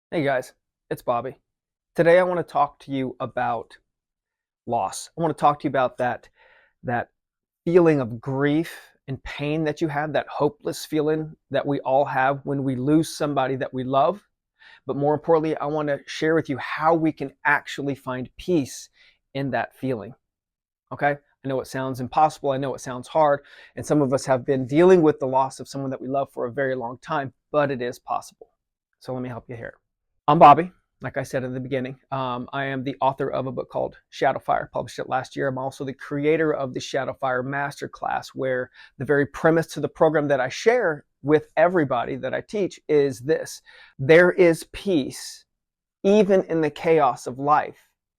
Hey guys, it's Bobby. Today I want to talk to you about loss. I want to talk to you about that feeling of grief and pain that you have, that hopeless feeling that we all have when we lose somebody that we love. But more importantly, I want to share with you how we can actually find peace in that feeling. Okay? I know it sounds impossible. I know it sounds hard, and some of us have been dealing with the loss of someone that we love for a very long time, but it is possible. So let me help you here. I'm Bobby. Like I said in the beginning, I am the author of a book called Shadowfire. Published it last year. I'm also the creator of the Shadowfire Masterclass, where the very premise to the program that I share with everybody that I teach is this: there is peace even in the chaos of life.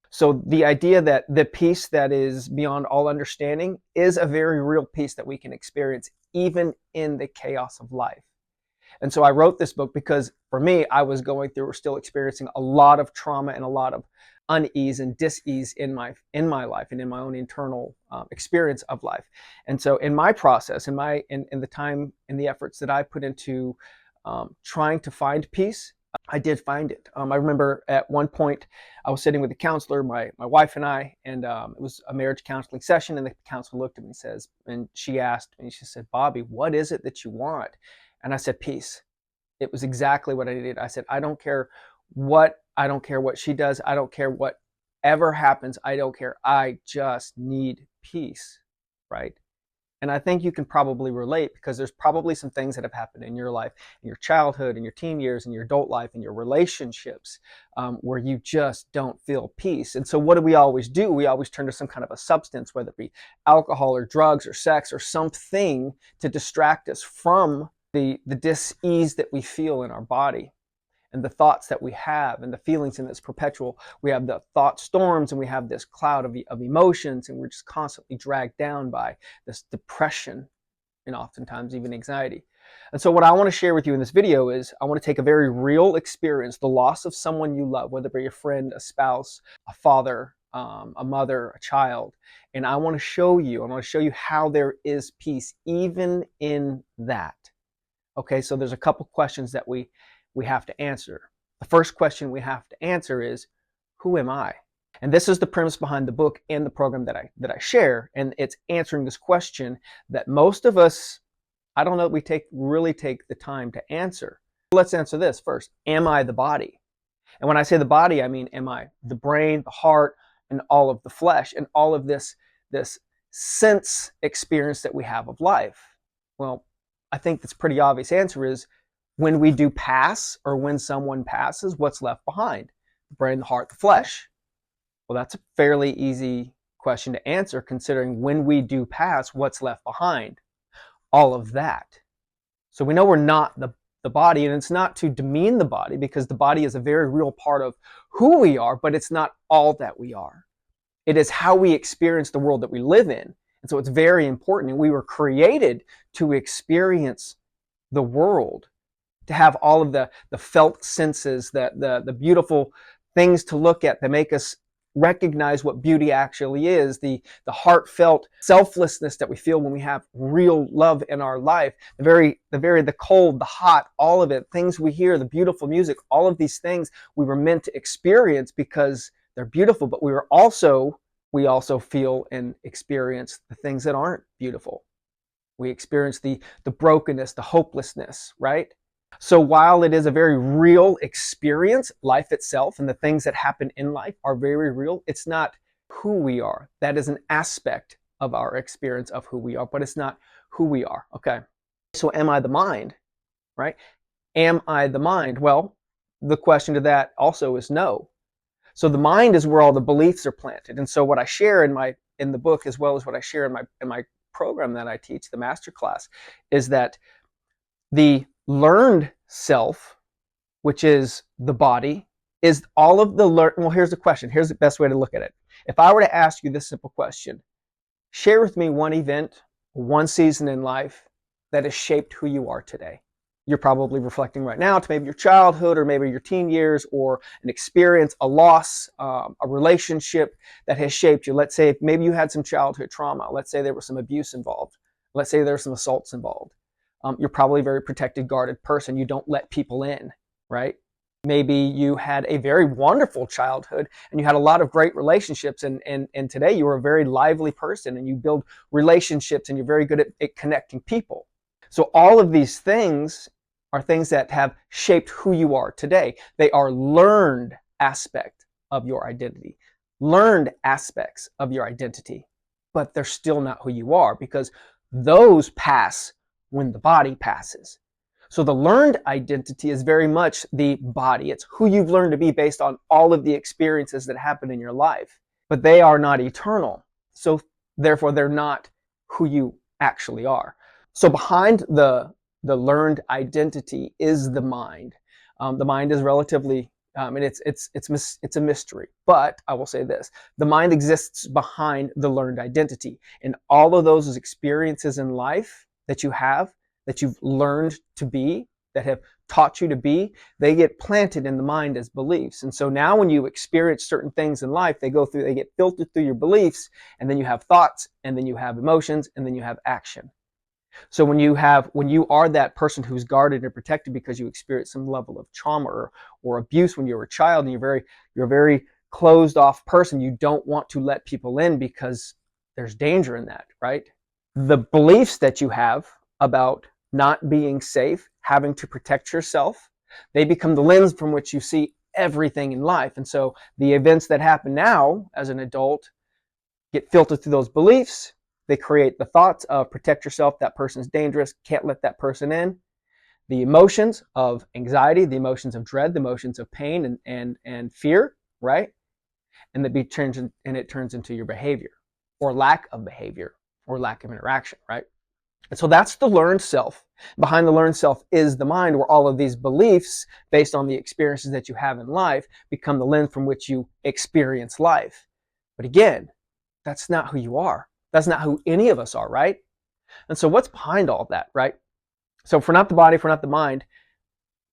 So the idea that the peace that is beyond all understanding is a very real peace that we can experience even in the chaos of life. And so I wrote this book because for me, I was going through or still experiencing a lot of trauma and a lot of unease and dis-ease in my life and in my own internal experience of life. And so in my process, in the time and the efforts that I put into trying to find peace, I did find it. I remember at one point I was sitting with a counselor, my wife and I, and it was a marriage counseling session. And the counselor looked at me and she asked me, she said, "Bobby, what is it that you want?" And I said, "Peace." It was exactly what I needed. I said, I don't care what she does. I don't care whatever happens. I don't care. I just need peace. Right. And I think you can probably relate because there's probably some things that have happened in your life, in your childhood, in your teen years, in your adult life, in your relationships, where you just don't feel peace. And so what do? We always do? We always turn to some kind of a substance, whether it be alcohol or drugs or sex or something to distract us from the dis-ease that we feel in our body and the thoughts that we have and the feelings in this perpetual. We have the thought storms and we have this cloud of emotions, and we're just constantly dragged down by this depression and oftentimes even anxiety. And so what I want to share with you in this video is I want to take a very real experience, the loss of someone you love, whether it be a friend, a spouse, a father, a mother, a child, and I want to show you how there is peace even in that. Okay, so there's a couple questions that we have to answer. The first question we have to answer is, who am I? And this is the premise behind the book and the program that I share, and it's answering this question that most of us, I don't know, we really take the time to answer. Let's answer this first. Am I the body? And when I say the body, I mean, am I the brain, the heart, and all of the flesh, and all of this sense experience that we have of life? Well, I think that's pretty obvious answer is when we do pass, or when someone passes, what's left behind? The brain, the heart, the flesh. Well, that's a fairly easy question to answer considering when we do pass, what's left behind? All of that. So we know we're not the body, and it's not to demean the body because the body is a very real part of who we are, but it's not all that we are. It is how we experience the world that we live in. And so it's very important. And we were created to experience the world, to have all of the felt senses, the beautiful things to look at that make us recognize what beauty actually is, the heartfelt selflessness that we feel when we have real love in our life, the cold, the hot, all of it, things we hear, the beautiful music, all of these things we were meant to experience because they're beautiful, but we also feel and experience the things that aren't beautiful. We experience the brokenness, the hopelessness, right? So while it is a very real experience, life itself and the things that happen in life are very real, it's not who we are. That is an aspect of our experience of who we are, but it's not who we are, okay? So am I the mind, right? Am I the mind? Well, the question to that also is no. So the mind is where all the beliefs are planted. And so what I share in the book, as well as what I share in my program that I teach, the masterclass, is that the learned self, which is the body, is all of the well, here's the question. Here's the best way to look at it. If I were to ask you this simple question, share with me one event, one season in life that has shaped who you are today. You're probably reflecting right now to maybe your childhood or maybe your teen years, or an experience, a loss, a relationship that has shaped you. Let's say maybe you had some childhood trauma. Let's say there was some abuse involved. Let's say there were some assaults involved. You're probably a very protected, guarded person. You don't let people in, right? Maybe you had a very wonderful childhood and you had a lot of great relationships, and today you are a very lively person and you build relationships and you're very good at connecting people. So all of these things are things that have shaped who you are today. They are learned aspect of your identity, learned aspects of your identity, but they're still not who you are because those pass when the body passes. So the learned identity is very much the body. It's who you've learned to be based on all of the experiences that happen in your life. But they are not eternal. So therefore, they're not who you actually are. So behind the learned identity is the mind. The mind is relatively, and it's a mystery. But I will say this: the mind exists behind the learned identity, and all of those experiences in life that you have, that you've learned to be, that have taught you to be, they get planted in the mind as beliefs. And so now when you experience certain things in life, they get filtered through your beliefs, and then you have thoughts, and then you have emotions, and then you have action. So when you are that person who's guarded and protected because you experienced some level of trauma or abuse when you were a child, and you're a very closed off person, you don't want to let people in because there's danger in that, right? The beliefs that you have about not being safe, having to protect yourself, they become the lens from which you see everything in life. And so the events that happen now as an adult get filtered through those beliefs. They create the thoughts of protect yourself, that person's dangerous, can't let that person in. The emotions of anxiety, the emotions of dread, the emotions of pain and fear, right? And it turns into your behavior or lack of behavior or lack of interaction, right? And so that's the learned self. Behind the learned self is the mind, where all of these beliefs based on the experiences that you have in life become the lens from which you experience life. But again, that's not who you are. That's not who any of us are, right? And so what's behind all of that, right? So if we're not the body, if we're not the mind,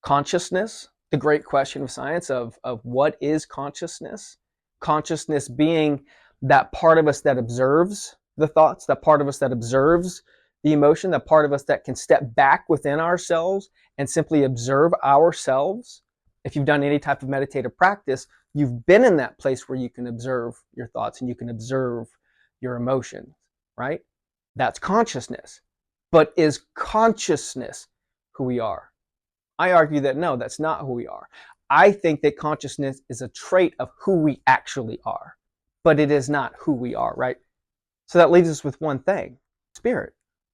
consciousness, the great question of science of what is consciousness? Consciousness being that part of us that observes the thoughts, that part of us that observes the emotion, that part of us that can step back within ourselves and simply observe ourselves. If you've done any type of meditative practice, you've been in that place where you can observe your thoughts and you can observe your emotions, right? That's consciousness. But is consciousness who we are? I argue that no, that's not who we are. I think that consciousness is a trait of who we actually are, but it is not who we are, right? So that leaves us with one thing: spirit.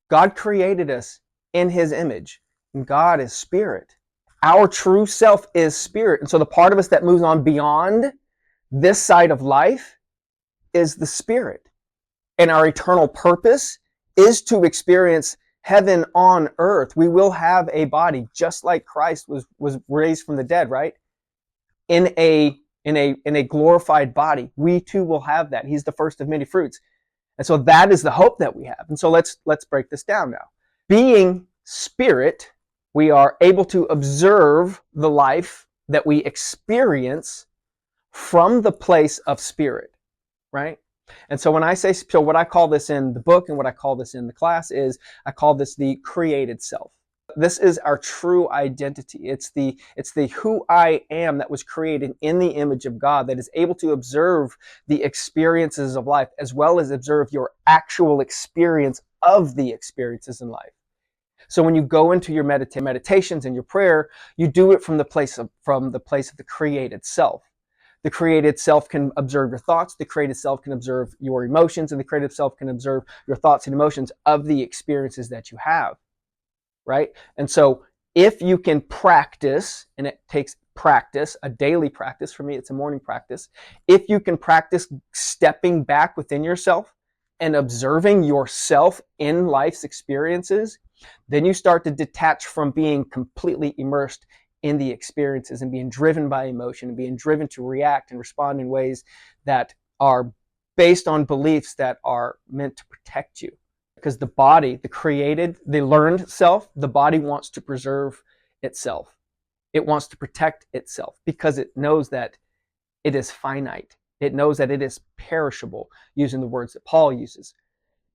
God created us in his image, and God is spirit. Our true self is spirit. And so the part of us that moves on beyond this side of life is the spirit. And our eternal purpose is to experience heaven on earth. We will have a body just like Christ was raised from the dead, right? In a glorified body. We too will have that. He's the first of many fruits. And so that is the hope that we have. And so let's break this down now. Being spirit, we are able to observe the life that we experience from the place of spirit, right? And so when I say, so what I call this in the book and what I call this in the class is, I call this the created self. This is our true identity. It's the who I am that was created in the image of God, that is able to observe the experiences of life as well as observe your actual experience of the experiences in life. So when you go into your meditations and your prayer, you do it from the place of the created self. The created self can observe your thoughts. The created self can observe your emotions, and the created self can observe your thoughts and emotions of the experiences that you have, right? And so if you can practice, and it takes practice, a daily practice, for me it's a morning practice, if you can practice stepping back within yourself and observing yourself in life's experiences, then you start to detach from being completely immersed in the experiences and being driven by emotion and being driven to react and respond in ways that are based on beliefs that are meant to protect you. Because the body, the learned self, the body wants to preserve itself. It wants to protect itself because it knows that it is finite. It knows that it is perishable, using the words that Paul uses.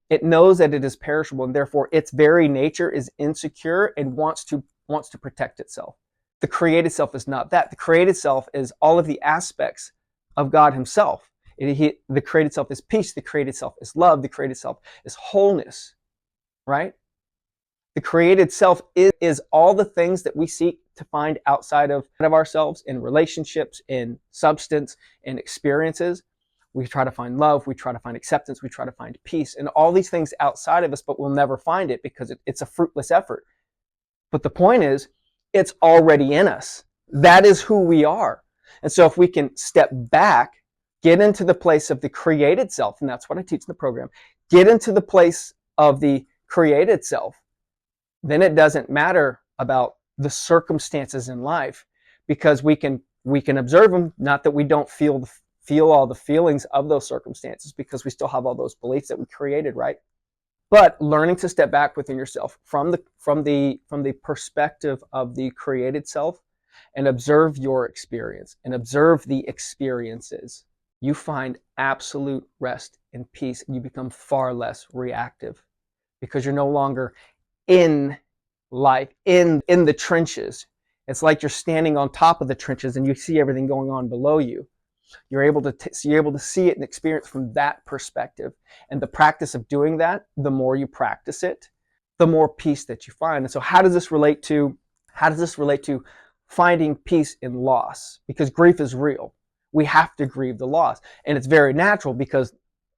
It knows that it is perishable, and therefore its very nature is insecure and wants to protect itself. The created self is not that. The created self is all of the aspects of God himself. The created self is peace. The created self is love. The created self is wholeness, right? The created self is all the things that we seek to find outside of ourselves in relationships, in substance, in experiences. We try to find love, we try to find acceptance, we try to find peace, and all these things outside of us, but we'll never find it because it's a fruitless effort. But the point is, it's already in us. That is who we are. And so if we can step back, get into the place of the created self, and that's what I teach in the program, get into the place of the created self, then it doesn't matter about the circumstances in life, because we can observe them. Not that we don't feel all the feelings of those circumstances, because we still have all those beliefs that we created, right? But learning to step back within yourself from the perspective of the created self and observe your experience and observe the experiences, you find absolute rest and peace, and you become far less reactive, because you're no longer in life, in the trenches. It's like you're standing on top of the trenches and you see everything going on below you. You're able to see it and experience from that perspective. And the practice of doing that, the more you practice it, the more peace that you find. And so how does this relate to finding peace in loss? Because grief is real. We have to grieve the loss. And it's very natural, because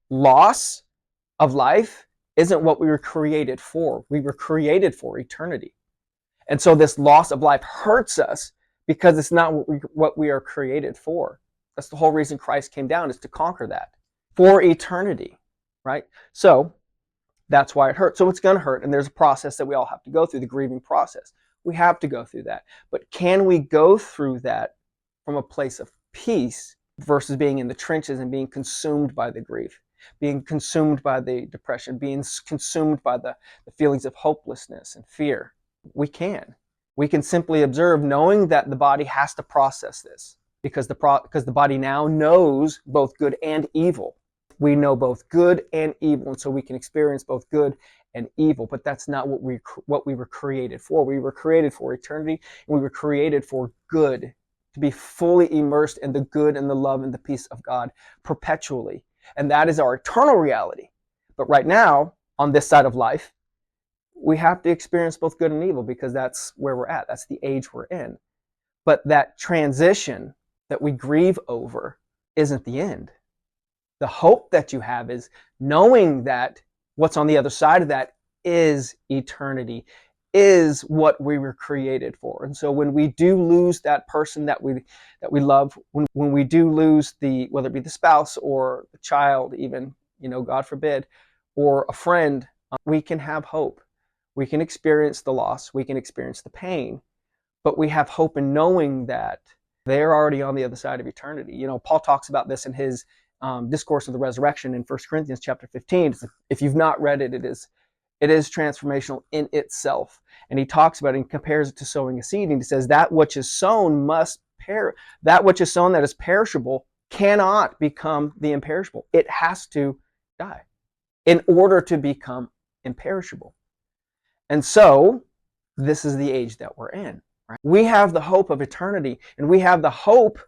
loss of life isn't what we were created for. We were created for eternity. And so this loss of life hurts us because it's not what we are created for. That's the whole reason Christ came down, is to conquer that for eternity, right? So that's why it hurts. So it's going to hurt, and there's a process that we all have to go through, the grieving process. We have to go through that. But can we go through that from a place of peace versus being in the trenches and being consumed by the grief, being consumed by the depression, being consumed by the feelings of hopelessness and fear? We can. We can simply observe, knowing that the body has to process this, because the body now knows both good and evil. We know both good and evil, and so we can experience both good and evil. But that's not what we were created for. We were created for eternity, and we were created for good, to be fully immersed in the good and the love and the peace of God perpetually. And that is our eternal reality. But right now, on this side of life, we have to experience both good and evil, because that's where we're at. That's the age we're in. But that transition that we grieve over isn't the end. The hope that you have is knowing that what's on the other side of that is eternity, is what we were created for. And so when we do lose that person that we love, when we do lose whether it be the spouse or the child, even, God forbid, or a friend, we can have hope. We can experience the loss, we can experience the pain, but we have hope in knowing that they're already on the other side of eternity. Paul talks about this in his Discourse of the Resurrection in 1 Corinthians chapter 15. If you've not read it, it is transformational in itself. And he talks about it and compares it to sowing a seed. And he says, that which is sown must perish. That which is sown that is perishable cannot become the imperishable. It has to die in order to become imperishable. And so this is the age that we're in. Right? We have the hope of eternity, and we have the hope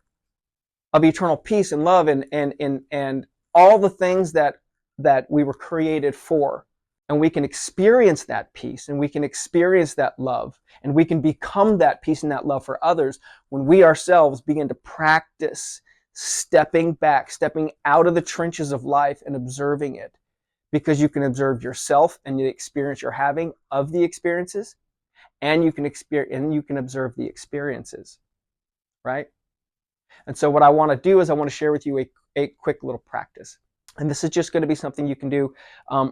of eternal peace and love and all the things that we were created for. And we can experience that peace, and we can experience that love, and we can become that peace and that love for others when we ourselves begin to practice stepping back, stepping out of the trenches of life and observing it. Because you can observe yourself and the experience you're having of the experiences, and you can observe the experiences, right? And so what I want to do is I want to share with you a quick little practice. And this is just going to be something you can do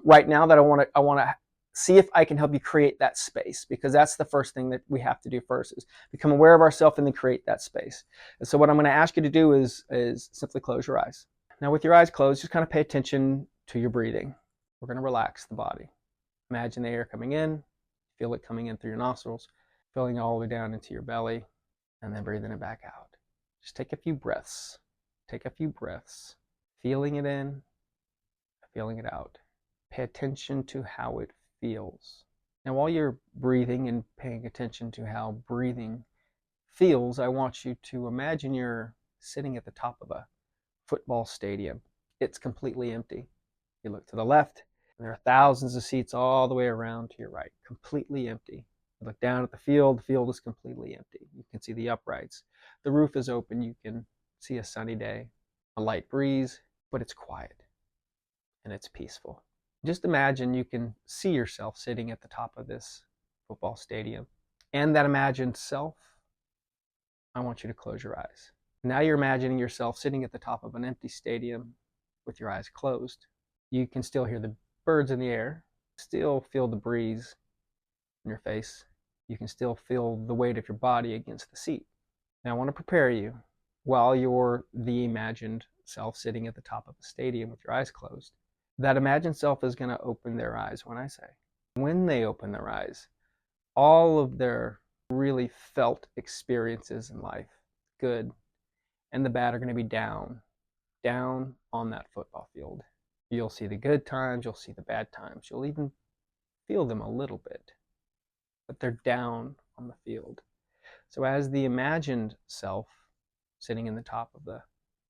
right now, that I want to see if I can help you create that space, because that's the first thing that we have to do first, is become aware of ourselves and then create that space. And so what I'm going to ask you to do is simply close your eyes. Now, with your eyes closed, just kind of pay attention to your breathing. We're going to relax the body. Imagine the air coming in, feel it coming in through your nostrils, filling it all the way down into your belly, and then breathing it back out. Just take a few breaths. Take a few breaths, feeling it in, feeling it out. Pay attention to how it feels. Now, while you're breathing and paying attention to how breathing feels, I want you to imagine you're sitting at the top of a football stadium. It's completely empty. You look to the left, and there are thousands of seats all the way around to your right, completely empty. You look down at the field is completely empty. You can see the uprights. The roof is open. You can see a sunny day, a light breeze, but it's quiet and it's peaceful. Just imagine you can see yourself sitting at the top of this football stadium. And that imagined self, I want you to close your eyes. Now you're imagining yourself sitting at the top of an empty stadium with your eyes closed. You can still hear the birds in the air, still feel the breeze in your face. You can still feel the weight of your body against the seat. Now I want to prepare you while you're the imagined self sitting at the top of a stadium with your eyes closed. That imagined self is going to open their eyes when I say. When they open their eyes, all of their really felt experiences in life, good and the bad, are going to be down on that football field. You'll see the good times, you'll see the bad times, you'll even feel them a little bit, but they're down on the field. So as the imagined self sitting in the top of the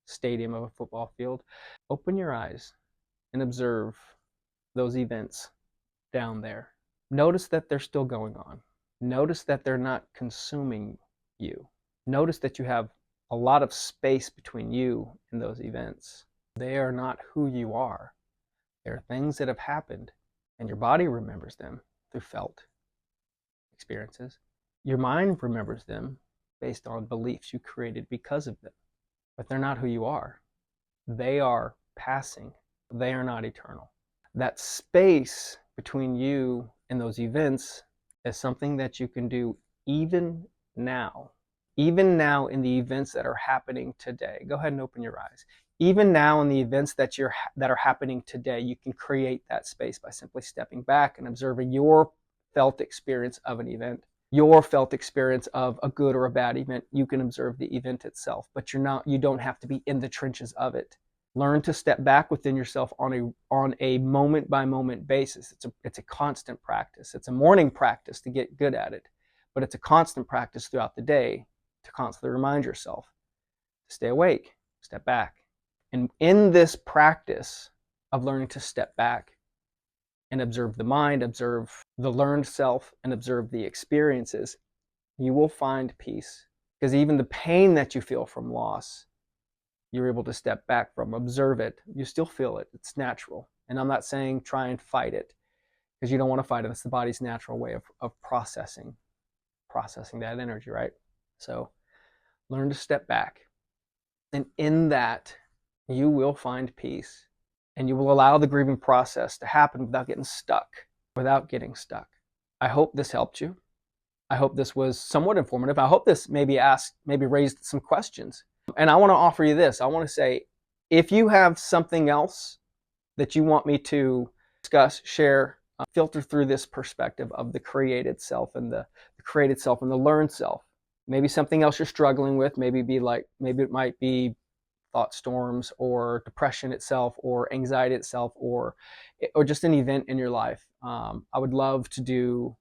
stadium of a football field, open your eyes and observe those events down there. Notice that they're still going on. Notice that they're not consuming you. Notice that you have a lot of space between you and those events. They are not who you are. They're things that have happened, and your body remembers them through felt experiences. Your mind remembers them based on beliefs you created because of them. But they're not who you are. They are passing. They are not eternal. That space between you and those events is something that you can do even now. Even now in the events that are happening today. Go ahead and open your eyes. Even now in the events that are happening today, you can create that space by simply stepping back and observing your felt experience of an event. Your felt experience of a good or a bad event. You can observe the event itself, but you don't have to be in the trenches of it. Learn to step back within yourself on a moment by moment basis. It's a constant practice. It's a morning practice to get good at it, but it's a constant practice throughout the day to constantly remind yourself to stay awake, step back. And in this practice of learning to step back and observe the mind, observe the learned self, and observe the experiences, you will find peace. Because even the pain that you feel from loss, you're able to step back from, observe it. You still feel it. It's natural. And I'm not saying try and fight it, because you don't want to fight it. It's the body's natural way of processing that energy, right? So learn to step back. And in that, you will find peace. And you will allow the grieving process to happen without getting stuck. I hope this helped you. I hope this was somewhat informative. I hope this maybe raised some questions. And I want to offer you this. I want to say, if you have something else that you want me to discuss, share, filter through this perspective of the created self and the created self and the learned self. Maybe something else you're struggling with. Maybe it might be thought storms or depression itself or anxiety itself or just an event in your life. I would love to do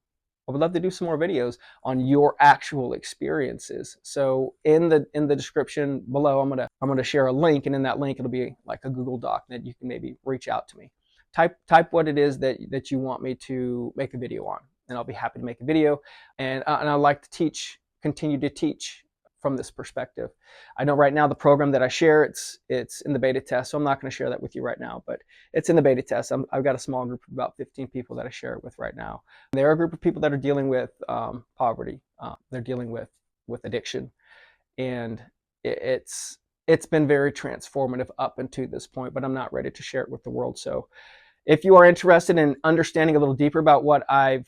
some more videos on your actual experiences. So in the description below, I'm gonna share a link, and in that link it'll be like a Google Doc that you can maybe reach out to me. Type what it is that you want me to make a video on, and I'll be happy to make a video. And I like to continue to teach from this perspective. I know right now the program that I share, it's in the beta test, so I'm not going to share that with you right now, but it's in the beta test. I've got a small group of about 15 people that I share it with right now. They're a group of people that are dealing with poverty. They're dealing with addiction, and it's been very transformative up until this point, but I'm not ready to share it with the world. So if you are interested in understanding a little deeper about what I'm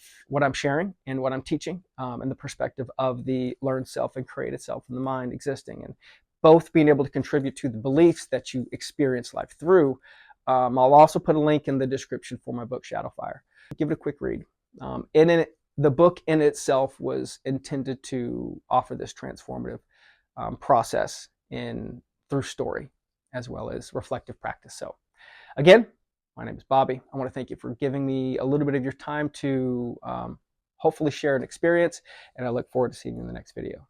sharing and what I'm teaching, and the perspective of the learned self and created self and the mind existing, and both being able to contribute to the beliefs that you experience life through, I'll also put a link in the description for my book, Shadowfire. Give it a quick read. The book in itself was intended to offer this transformative process through story as well as reflective practice. So again, my name is Bobby. I want to thank you for giving me a little bit of your time to hopefully share an experience, and I look forward to seeing you in the next video.